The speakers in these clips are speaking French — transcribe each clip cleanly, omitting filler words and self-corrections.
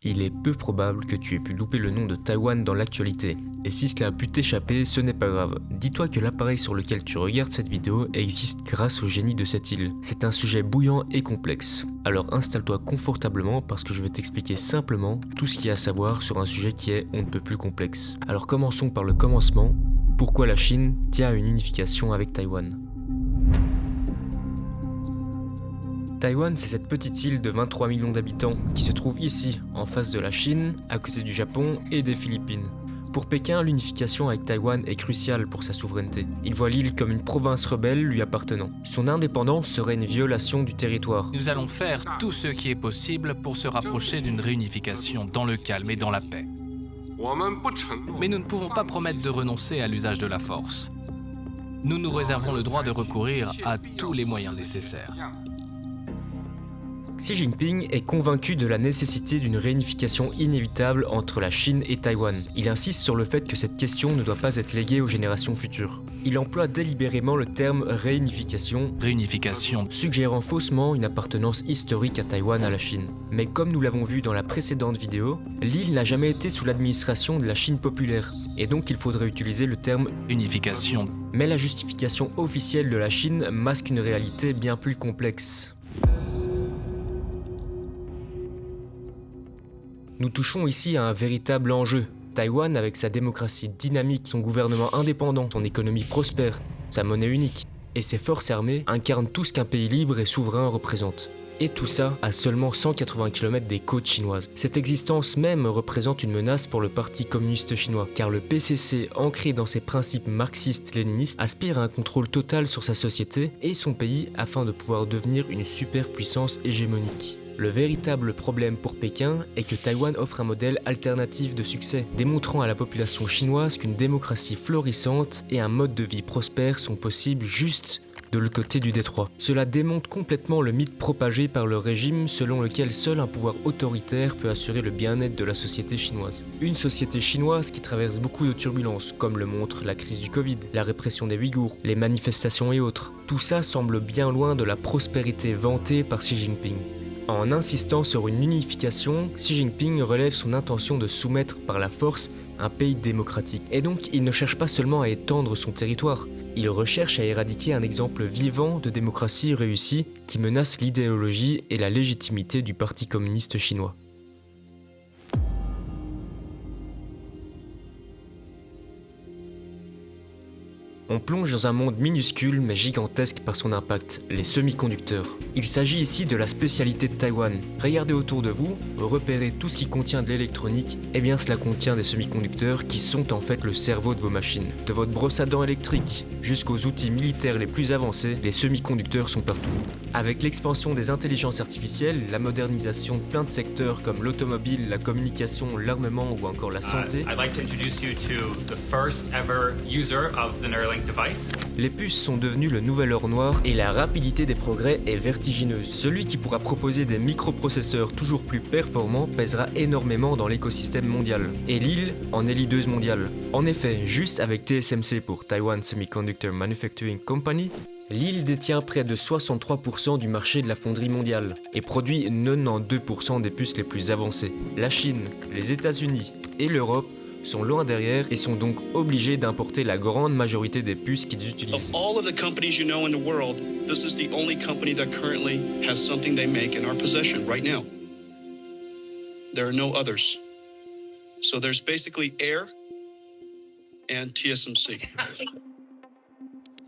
Il est peu probable que tu aies pu louper le nom de Taïwan dans l'actualité, et si cela a pu t'échapper, ce n'est pas grave. Dis-toi que l'appareil sur lequel tu regardes cette vidéo existe grâce au génie de cette île. C'est un sujet bouillant et complexe. Alors installe-toi confortablement parce que je vais t'expliquer simplement tout ce qu'il y a à savoir sur un sujet qui est on ne peut plus complexe. Alors commençons par le commencement. Pourquoi la Chine tient à une unification avec Taïwan ? Taïwan, c'est cette petite île de 23 millions d'habitants qui se trouve ici, en face de la Chine, à côté du Japon et des Philippines. Pour Pékin, l'unification avec Taïwan est cruciale pour sa souveraineté. Il voit l'île comme une province rebelle lui appartenant. Son indépendance serait une violation du territoire. Nous allons faire tout ce qui est possible pour se rapprocher d'une réunification dans le calme et dans la paix. Mais nous ne pouvons pas promettre de renoncer à l'usage de la force. Nous nous réservons le droit de recourir à tous les moyens nécessaires. Xi Jinping est convaincu de la nécessité d'une réunification inévitable entre la Chine et Taïwan. Il insiste sur le fait que cette question ne doit pas être léguée aux générations futures. Il emploie délibérément le terme réunification, suggérant faussement une appartenance historique à Taïwan à la Chine. Mais comme nous l'avons vu dans la précédente vidéo, l'île n'a jamais été sous l'administration de la Chine populaire, et donc il faudrait utiliser le terme unification. Mais la justification officielle de la Chine masque une réalité bien plus complexe. Nous touchons ici à un véritable enjeu. Taïwan, avec sa démocratie dynamique, son gouvernement indépendant, son économie prospère, sa monnaie unique et ses forces armées, incarne tout ce qu'un pays libre et souverain représente. Et tout ça à seulement 180 km des côtes chinoises. Cette existence même représente une menace pour le Parti communiste chinois, car le PCC, ancré dans ses principes marxistes-léninistes, aspire à un contrôle total sur sa société et son pays afin de pouvoir devenir une superpuissance hégémonique. Le véritable problème pour Pékin est que Taïwan offre un modèle alternatif de succès, démontrant à la population chinoise qu'une démocratie florissante et un mode de vie prospère sont possibles juste de l'autre côté du détroit. Cela démonte complètement le mythe propagé par le régime selon lequel seul un pouvoir autoritaire peut assurer le bien-être de la société chinoise. Une société chinoise qui traverse beaucoup de turbulences, comme le montre la crise du Covid, la répression des Ouïghours, les manifestations et autres. Tout ça semble bien loin de la prospérité vantée par Xi Jinping. En insistant sur une unification, Xi Jinping relève son intention de soumettre par la force un pays démocratique. Et donc, il ne cherche pas seulement à étendre son territoire, il recherche à éradiquer un exemple vivant de démocratie réussie qui menace l'idéologie et la légitimité du Parti communiste chinois. On plonge dans un monde minuscule mais gigantesque par son impact, les semi-conducteurs. Il s'agit ici de la spécialité de Taïwan. Regardez autour de vous, repérez tout ce qui contient de l'électronique, et bien cela contient des semi-conducteurs qui sont en fait le cerveau de vos machines. De votre brosse à dents électrique jusqu'aux outils militaires les plus avancés, les semi-conducteurs sont partout. Avec l'expansion des intelligences artificielles, la modernisation de plein de secteurs comme l'automobile, la communication, l'armement ou encore la santé, les puces sont devenues le nouvel or noir et la rapidité des progrès est vertigineuse. Celui qui pourra proposer des microprocesseurs toujours plus performants pèsera énormément dans l'écosystème mondial. Et l'île en est leaduse mondiale. En effet, juste avec TSMC pour Taiwan Semiconductor Manufacturing Company, l'île détient près de 63% du marché de la fonderie mondiale et produit 92% des puces les plus avancées. La Chine, les États-Unis et l'Europe sont loin derrière et sont donc obligés d'importer la grande majorité des puces qu'ils utilisent. Of all of the companies you know in the world, this is the only company that currently has something they make in our possession right now. There are no others. So there's basically Air and TSMC.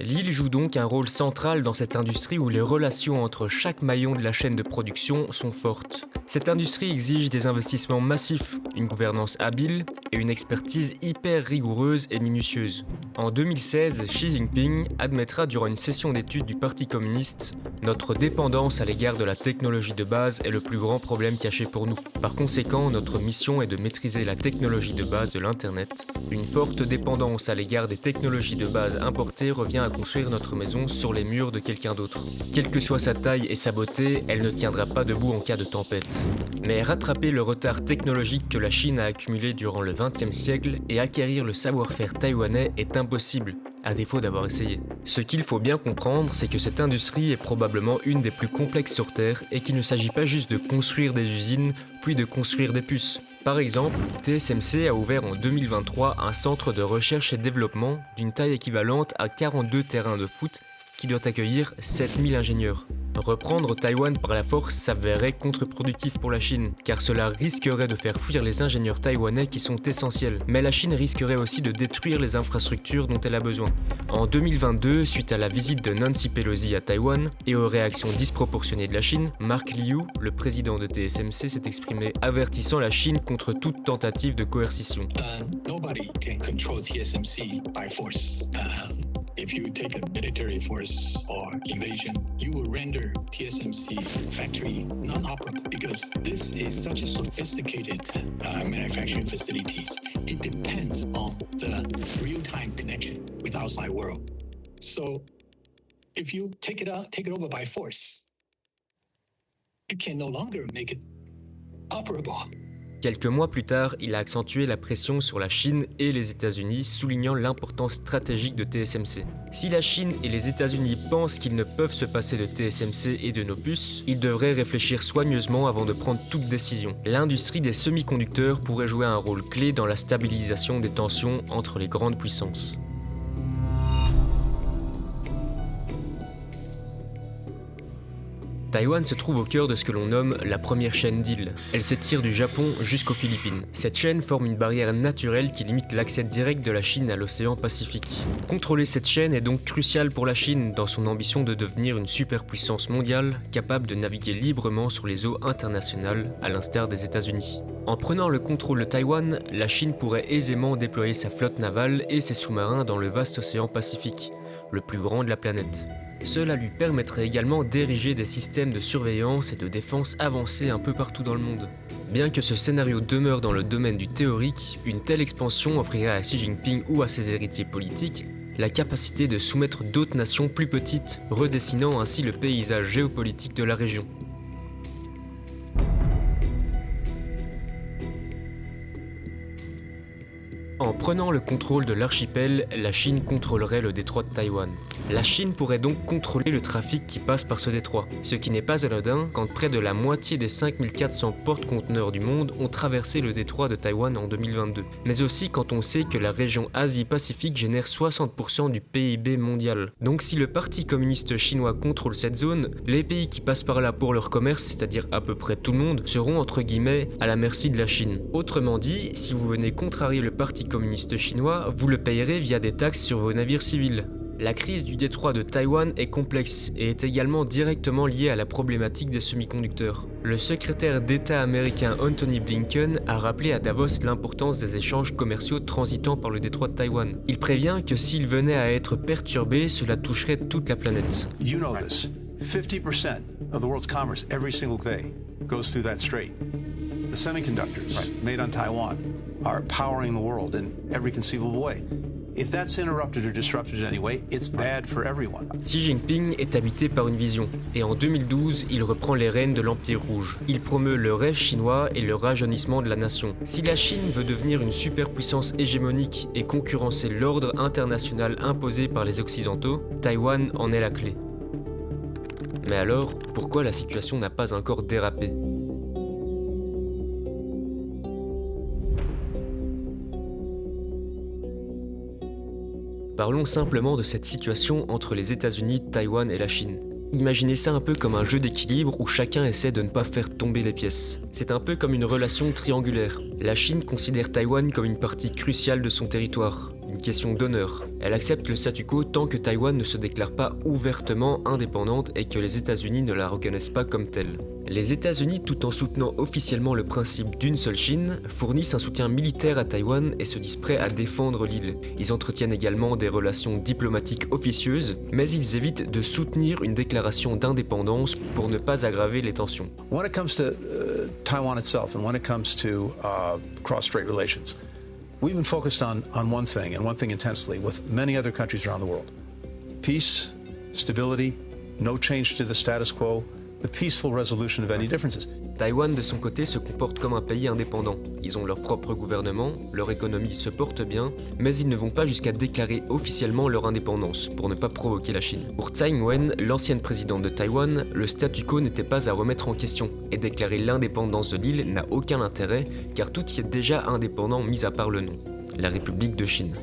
L'île joue donc un rôle central dans cette industrie où les relations entre chaque maillon de la chaîne de production sont fortes. Cette industrie exige des investissements massifs, une gouvernance habile et une expertise hyper rigoureuse et minutieuse. En 2016, Xi Jinping admettra durant une session d'études du Parti communiste « Notre dépendance à l'égard de la technologie de base est le plus grand problème caché pour nous. Par conséquent, notre mission est de maîtriser la technologie de base de l'Internet. Une forte dépendance à l'égard des technologies de base importées revient à construire notre maison sur les murs de quelqu'un d'autre. Quelle que soit sa taille et sa beauté, elle ne tiendra pas debout en cas de tempête. Mais rattraper le retard technologique que la Chine a accumulé durant le XXe siècle et acquérir le savoir-faire taïwanais est impossible, à défaut d'avoir essayé. Ce qu'il faut bien comprendre, c'est que cette industrie est probablement une des plus complexes sur Terre et qu'il ne s'agit pas juste de construire des usines, puis de construire des puces. Par exemple, TSMC a ouvert en 2023 un centre de recherche et développement d'une taille équivalente à 42 terrains de foot qui doit accueillir 7000 ingénieurs. Reprendre Taïwan par la force s'avérerait contre-productif pour la Chine, car cela risquerait de faire fuir les ingénieurs taïwanais qui sont essentiels. Mais la Chine risquerait aussi de détruire les infrastructures dont elle a besoin. En 2022, suite à la visite de Nancy Pelosi à Taïwan et aux réactions disproportionnées de la Chine, Mark Liu, le président de TSMC, s'est exprimé avertissant la Chine contre toute tentative de coercition. Nobody can control TSMC by force. If you take a military force or invasion, you will render TSMC factory non-operable because this is such a sophisticated manufacturing facilities. It depends on the real-time connection with outside world. So, if you take it over by force, you can no longer make it operable. Quelques mois plus tard, il a accentué la pression sur la Chine et les États-Unis, soulignant l'importance stratégique de TSMC. Si la Chine et les États-Unis pensent qu'ils ne peuvent se passer de TSMC et de nos puces, ils devraient réfléchir soigneusement avant de prendre toute décision. L'industrie des semi-conducteurs pourrait jouer un rôle clé dans la stabilisation des tensions entre les grandes puissances. Taïwan se trouve au cœur de ce que l'on nomme la première chaîne d'îles. Elle s'étire du Japon jusqu'aux Philippines. Cette chaîne forme une barrière naturelle qui limite l'accès direct de la Chine à l'océan Pacifique. Contrôler cette chaîne est donc crucial pour la Chine dans son ambition de devenir une superpuissance mondiale capable de naviguer librement sur les eaux internationales, à l'instar des États-Unis. En prenant le contrôle de Taïwan, la Chine pourrait aisément déployer sa flotte navale et ses sous-marins dans le vaste océan Pacifique, le plus grand de la planète. Cela lui permettrait également d'ériger des systèmes de surveillance et de défense avancés un peu partout dans le monde. Bien que ce scénario demeure dans le domaine du théorique, une telle expansion offrirait à Xi Jinping ou à ses héritiers politiques la capacité de soumettre d'autres nations plus petites, redessinant ainsi le paysage géopolitique de la région. En prenant le contrôle de l'archipel, la Chine contrôlerait le détroit de Taïwan. La Chine pourrait donc contrôler le trafic qui passe par ce détroit, ce qui n'est pas anodin quand près de la moitié des 5400 porte-conteneurs du monde ont traversé le détroit de Taïwan en 2022. Mais aussi quand on sait que la région Asie-Pacifique génère 60% du PIB mondial. Donc si le Parti communiste chinois contrôle cette zone, les pays qui passent par là pour leur commerce, c'est-à-dire à peu près tout le monde, seront entre guillemets à la merci de la Chine. Autrement dit, si vous venez contrarier le Parti communiste chinois, vous le payerez via des taxes sur vos navires civils. La crise du détroit de Taïwan est complexe et est également directement liée à la problématique des semi-conducteurs. Le secrétaire d'État américain Anthony Blinken a rappelé à Davos l'importance des échanges commerciaux transitant par le détroit de Taïwan. Il prévient que s'il venait à être perturbé, cela toucherait toute la planète. You know this. 50% of the world's commerce every single day goes through that strait. The semiconductors made on Taiwan are powering the world in every conceivable way. If that's interrupted or disrupted in any way, it's bad for everyone. Xi Jinping est habité par une vision, et en 2012, il reprend les rênes de l'Empire rouge. Il promeut le rêve chinois et le rajeunissement de la nation. Si la Chine veut devenir une superpuissance hégémonique et concurrencer l'ordre international imposé par les Occidentaux, Taïwan en est la clé. Mais alors, pourquoi la situation n'a pas encore dérapé ? Parlons simplement de cette situation entre les États-Unis, Taïwan et la Chine. Imaginez ça un peu comme un jeu d'équilibre où chacun essaie de ne pas faire tomber les pièces. C'est un peu comme une relation triangulaire. La Chine considère Taïwan comme une partie cruciale de son territoire, une question d'honneur. Elle accepte le statu quo tant que Taïwan ne se déclare pas ouvertement indépendante et que les États-Unis ne la reconnaissent pas comme telle. Les États-Unis, tout en soutenant officiellement le principe d'une seule Chine, fournissent un soutien militaire à Taïwan et se disent prêts à défendre l'île. Ils entretiennent également des relations diplomatiques officieuses, mais ils évitent de soutenir une déclaration d'indépendance pour ne pas aggraver les tensions. When it comes to Taiwan itself and when it comes to cross-strait relations, we've been focused on one thing and one thing intensely with many other countries around the world. Peace, stability, no change to the status quo, the peaceful resolution of any differences. Taïwan, de son côté, se comporte comme un pays indépendant. Ils ont leur propre gouvernement, leur économie se porte bien, mais ils ne vont pas jusqu'à déclarer officiellement leur indépendance, pour ne pas provoquer la Chine. Pour Tsai Ing-wen, l'ancienne présidente de Taïwan, le statu quo n'était pas à remettre en question, et déclarer l'indépendance de l'île n'a aucun intérêt, car tout y est déjà indépendant mis à part le nom, la République de Chine.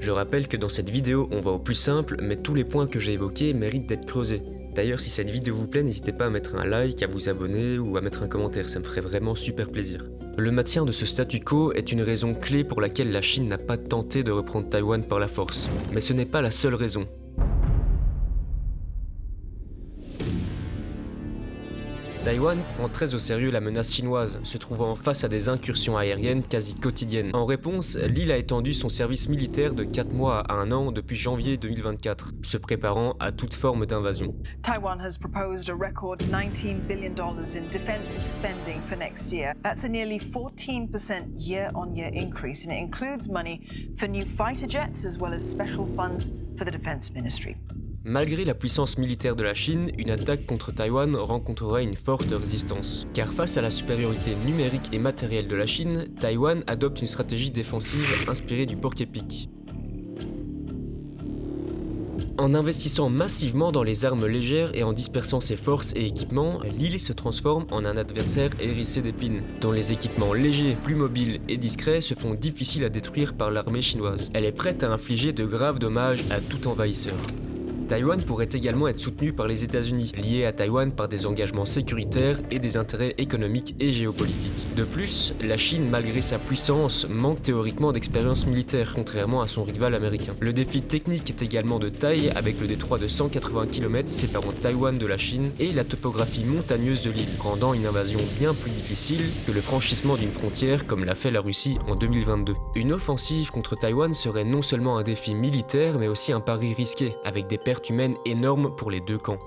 Je rappelle que dans cette vidéo, on va au plus simple, mais tous les points que j'ai évoqués méritent d'être creusés. D'ailleurs, si cette vidéo vous plaît, n'hésitez pas à mettre un like, à vous abonner ou à mettre un commentaire, ça me ferait vraiment super plaisir. Le maintien de ce statu quo est une raison clé pour laquelle la Chine n'a pas tenté de reprendre Taïwan par la force. Mais ce n'est pas la seule raison. Taïwan prend très au sérieux la menace chinoise, se trouvant face à des incursions aériennes quasi quotidiennes. En réponse, l'île a étendu son service militaire de 4 mois à 1 an depuis janvier 2024, se préparant à toute forme d'invasion. Taiwan has proposed a record $19 billion in defense spending for next year. That's a nearly 14% year-on-year increase, and it includes money for new fighter jets as well as special funds for the Defense Ministry. Malgré la puissance militaire de la Chine, une attaque contre Taïwan rencontrerait une forte résistance. Car face à la supériorité numérique et matérielle de la Chine, Taïwan adopte une stratégie défensive inspirée du porc-épic. En investissant massivement dans les armes légères et en dispersant ses forces et équipements, l'île se transforme en un adversaire hérissé d'épines, dont les équipements légers, plus mobiles et discrets se font difficiles à détruire par l'armée chinoise. Elle est prête à infliger de graves dommages à tout envahisseur. Taïwan pourrait également être soutenu par les États-Unis, liés à Taïwan par des engagements sécuritaires et des intérêts économiques et géopolitiques. De plus, la Chine, malgré sa puissance, manque théoriquement d'expérience militaire, contrairement à son rival américain. Le défi technique est également de taille, avec le détroit de 180 km séparant Taïwan de la Chine et la topographie montagneuse de l'île, rendant une invasion bien plus difficile que le franchissement d'une frontière comme l'a fait la Russie en 2022. Une offensive contre Taïwan serait non seulement un défi militaire, mais aussi un pari risqué, avec des pertes humaines énormes pour les deux camps.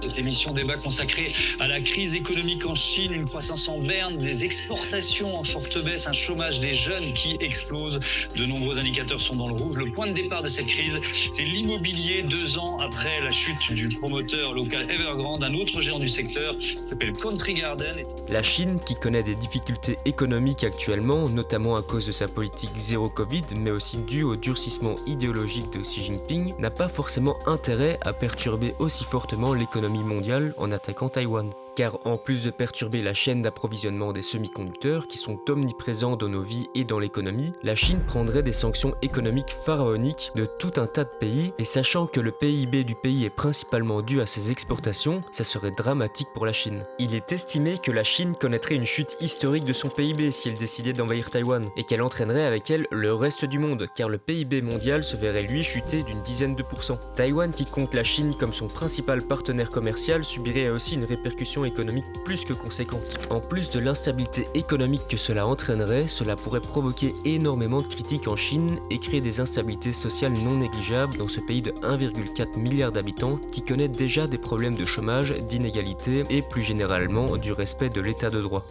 Cette émission débat consacrée à la crise économique en Chine, une croissance en berne, des exportations en forte baisse, un chômage des jeunes qui explose. De nombreux indicateurs sont dans le rouge. Le point de départ de cette crise, c'est l'immobilier. 2 ans après la chute du promoteur local Evergrande, un autre géant du secteur s'appelle Country Garden. La Chine, qui connaît des difficultés économiques actuellement, notamment à cause de sa politique zéro Covid, mais aussi due au durcissement idéologique de Xi Jinping, n'a pas forcément intérêt à perturber aussi fortement l'économie mondiale en attaquant Taïwan. Car en plus de perturber la chaîne d'approvisionnement des semi-conducteurs qui sont omniprésents dans nos vies et dans l'économie, la Chine prendrait des sanctions économiques pharaoniques de tout un tas de pays, et sachant que le PIB du pays est principalement dû à ses exportations, ça serait dramatique pour la Chine. Il est estimé que la Chine connaîtrait une chute historique de son PIB si elle décidait d'envahir Taïwan, et qu'elle entraînerait avec elle le reste du monde, car le PIB mondial se verrait lui chuter d'une dizaine de %. Taïwan, qui compte la Chine comme son principal partenaire commercial, subirait aussi une répercussion économique plus que conséquente. En plus de l'instabilité économique que cela entraînerait, cela pourrait provoquer énormément de critiques en Chine et créer des instabilités sociales non négligeables dans ce pays de 1,4 milliard d'habitants qui connaît déjà des problèmes de chômage, d'inégalité et plus généralement du respect de l'état de droit.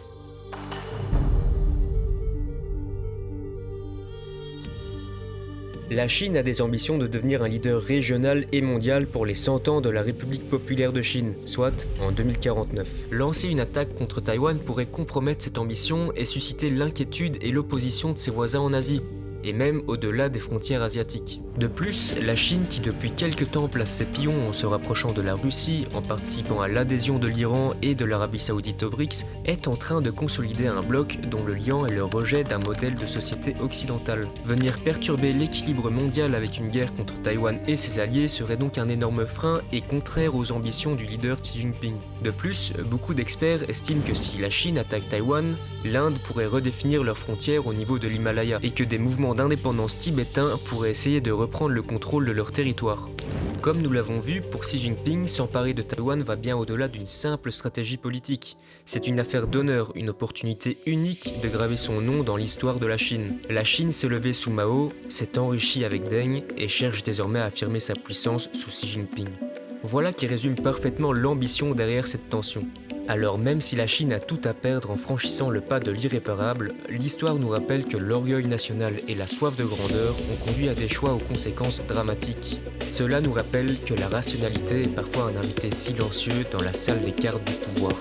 La Chine a des ambitions de devenir un leader régional et mondial pour les 100 ans de la République populaire de Chine, soit en 2049. Lancer une attaque contre Taïwan pourrait compromettre cette ambition et susciter l'inquiétude et l'opposition de ses voisins en Asie, et même au-delà des frontières asiatiques. De plus, la Chine, qui depuis quelques temps place ses pions en se rapprochant de la Russie, en participant à l'adhésion de l'Iran et de l'Arabie Saoudite aux BRICS, est en train de consolider un bloc dont le lien est le rejet d'un modèle de société occidentale. Venir perturber l'équilibre mondial avec une guerre contre Taïwan et ses alliés serait donc un énorme frein et contraire aux ambitions du leader Xi Jinping. De plus, beaucoup d'experts estiment que si la Chine attaque Taïwan, l'Inde pourrait redéfinir leurs frontières au niveau de l'Himalaya et que des mouvements d'indépendance tibétains pourraient essayer de reprendre le contrôle de leur territoire. Comme nous l'avons vu, pour Xi Jinping, s'emparer de Taïwan va bien au-delà d'une simple stratégie politique. C'est une affaire d'honneur, une opportunité unique de graver son nom dans l'histoire de la Chine. La Chine s'est levée sous Mao, s'est enrichie avec Deng et cherche désormais à affirmer sa puissance sous Xi Jinping. Voilà qui résume parfaitement l'ambition derrière cette tension. Alors même si la Chine a tout à perdre en franchissant le pas de l'irréparable, l'histoire nous rappelle que l'orgueil national et la soif de grandeur ont conduit à des choix aux conséquences dramatiques. Cela nous rappelle que la rationalité est parfois un invité silencieux dans la salle des cartes du pouvoir.